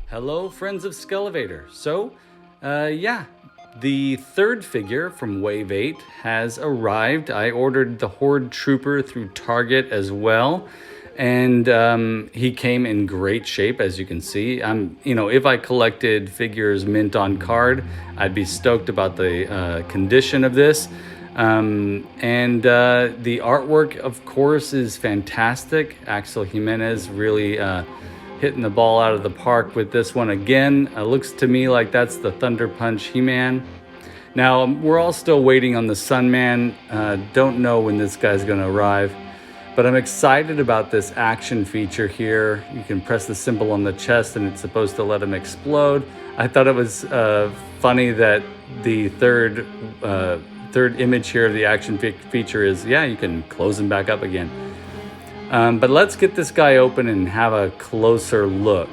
Hello, friends of skele.vad.or. So, the third figure from Wave 8 has arrived. I ordered the Horde Trooper through Target as well, and he came in great shape, as you can see. If I collected figures mint on card, I'd be stoked about the condition of this. The artwork, of course, is fantastic. Axel Jimenez really hitting the ball out of the park with this one again. It looks to me like that's the Thunder Punch He-Man. Now, we're all still waiting on the Sunman. Don't know when this guy's going to arrive, but I'm excited about this action feature here. You can press the symbol on the chest and it's supposed to let him explode. I thought it was funny that the third image here of the action feature is, you can close him back up again. But let's get this guy open and have a closer look.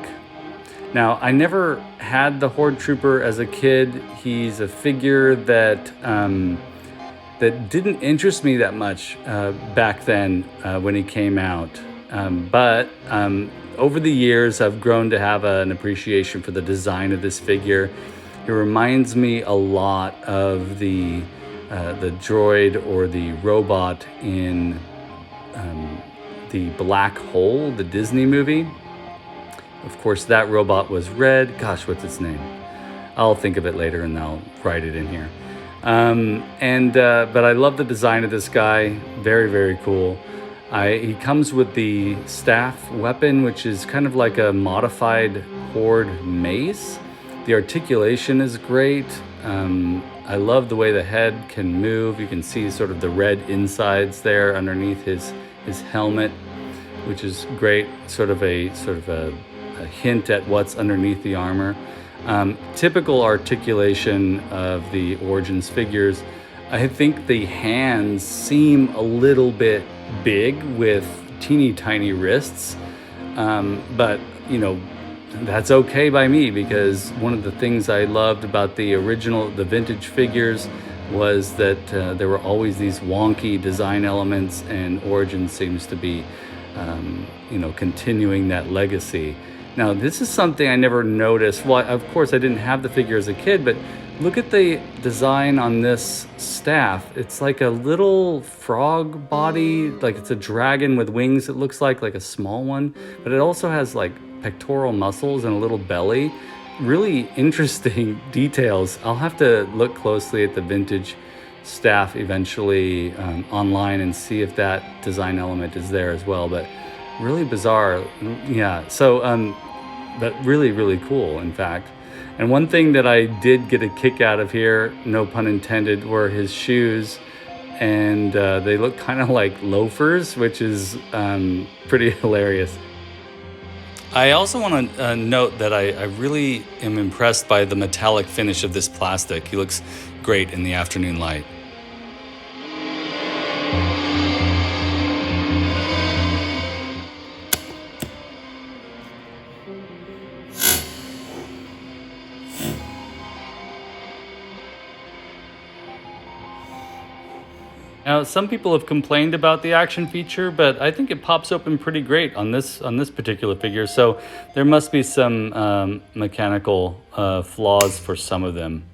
Now, I never had the Horde Trooper as a kid. He's a figure that didn't interest me that much back then when he came out. But over the years, I've grown to have an appreciation for the design of this figure. It reminds me a lot of the droid or the robot in the Black Hole, the Disney movie. Of course, that robot was red. Gosh, what's its name? I'll think of it later and I'll write it in here. But I love the design of this guy. Very, very cool. He comes with the staff weapon, which is kind of like a modified Horde mace. The articulation is great. I love the way the head can move. You can see sort of the red insides there underneath his helmet, which is great. Sort of a hint at what's underneath the armor. Typical articulation of the Origins figures. I think the hands seem a little bit big with teeny tiny wrists, but that's okay by me, because one of the things I loved about the vintage figures was that there were always these wonky design elements, and Origins seems to be continuing that legacy. Now, this is something I never noticed. Well, of course, I didn't have the figure as a kid, but look at the design on this staff. It's like a little frog body, like it's a dragon with wings, it looks like a small one, but it also has like pectoral muscles and a little belly. Really interesting details. I'll have to look closely at the vintage staff eventually online and see if that design element is there as well, but really bizarre. But really, really cool, in fact. And one thing that I did get a kick out of here, no pun intended, were his shoes. And they look kind of like loafers, which is pretty hilarious. I also want to note that I really am impressed by the metallic finish of this plastic. He looks great in the afternoon light. Now, some people have complained about the action feature, but I think it pops open pretty great on this particular figure. So there must be some mechanical flaws for some of them.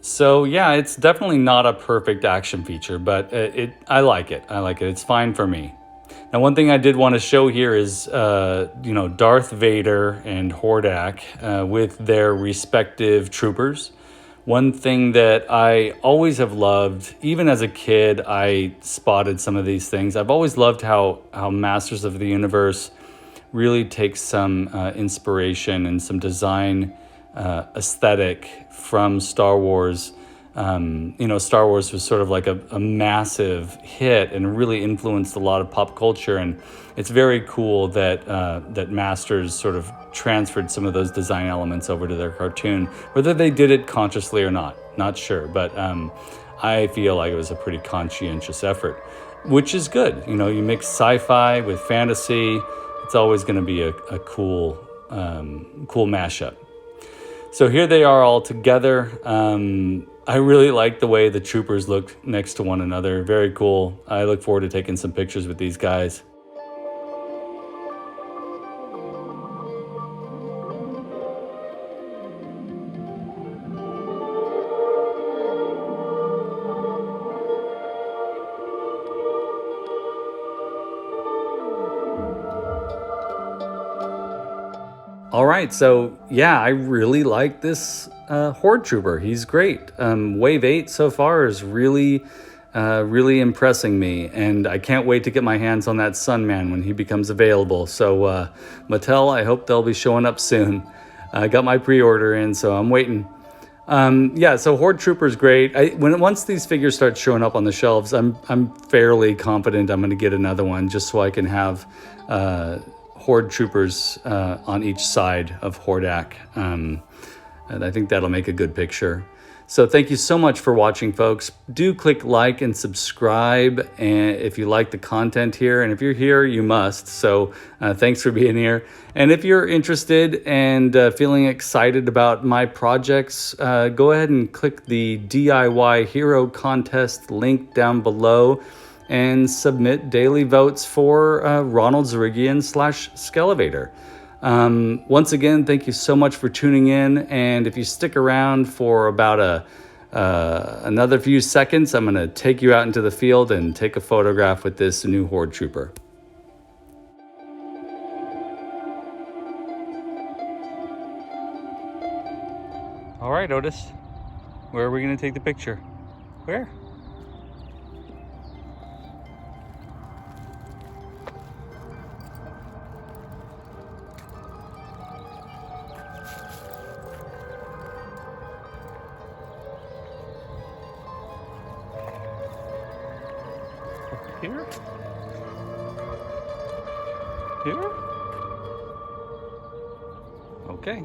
So yeah, it's definitely not a perfect action feature, but I like it. It's fine for me. Now, one thing I did want to show here is, Darth Vader and Hordak with their respective troopers. One thing that I always have loved, even as a kid, I spotted some of these things. I've always loved how Masters of the Universe really takes some inspiration and some design aesthetic from Star Wars. Star Wars was sort of like a massive hit and really influenced a lot of pop culture, and it's very cool that Masters sort of transferred some of those design elements over to their cartoon. Whether they did it consciously or not sure, but I feel like it was a pretty conscientious effort, which is good. You mix sci-fi with fantasy, it's always going to be a cool mashup. So here they are all together. I really like the way the troopers look next to one another. Very cool. I look forward to taking some pictures with these guys. All right, so yeah, I really like this Horde Trooper. He's great. Wave 8 so far is really impressing me, and I can't wait to get my hands on that Sunman when he becomes available. So Mattel, I hope they'll be showing up soon. I got my pre-order in, so I'm waiting. Yeah, so Horde Trooper is great. Once these figures start showing up on the shelves, I'm fairly confident I'm going to get another one just so I can have Horde Troopers on each side of Hordak. And I think that'll make a good picture. So thank you so much for watching, folks. Do click like and subscribe and if you like the content here. And if you're here, you must. So thanks for being here. And if you're interested and feeling excited about my projects, go ahead and click the DIY Hero Contest link down below and submit daily votes for Ronald /skele.vad.or. Once again, thank you so much for tuning in. And if you stick around for about another few seconds, I'm going to take you out into the field and take a photograph with this new Horde Trooper. All right, Otis, where are we going to take the picture? Where? Here? Here? Okay.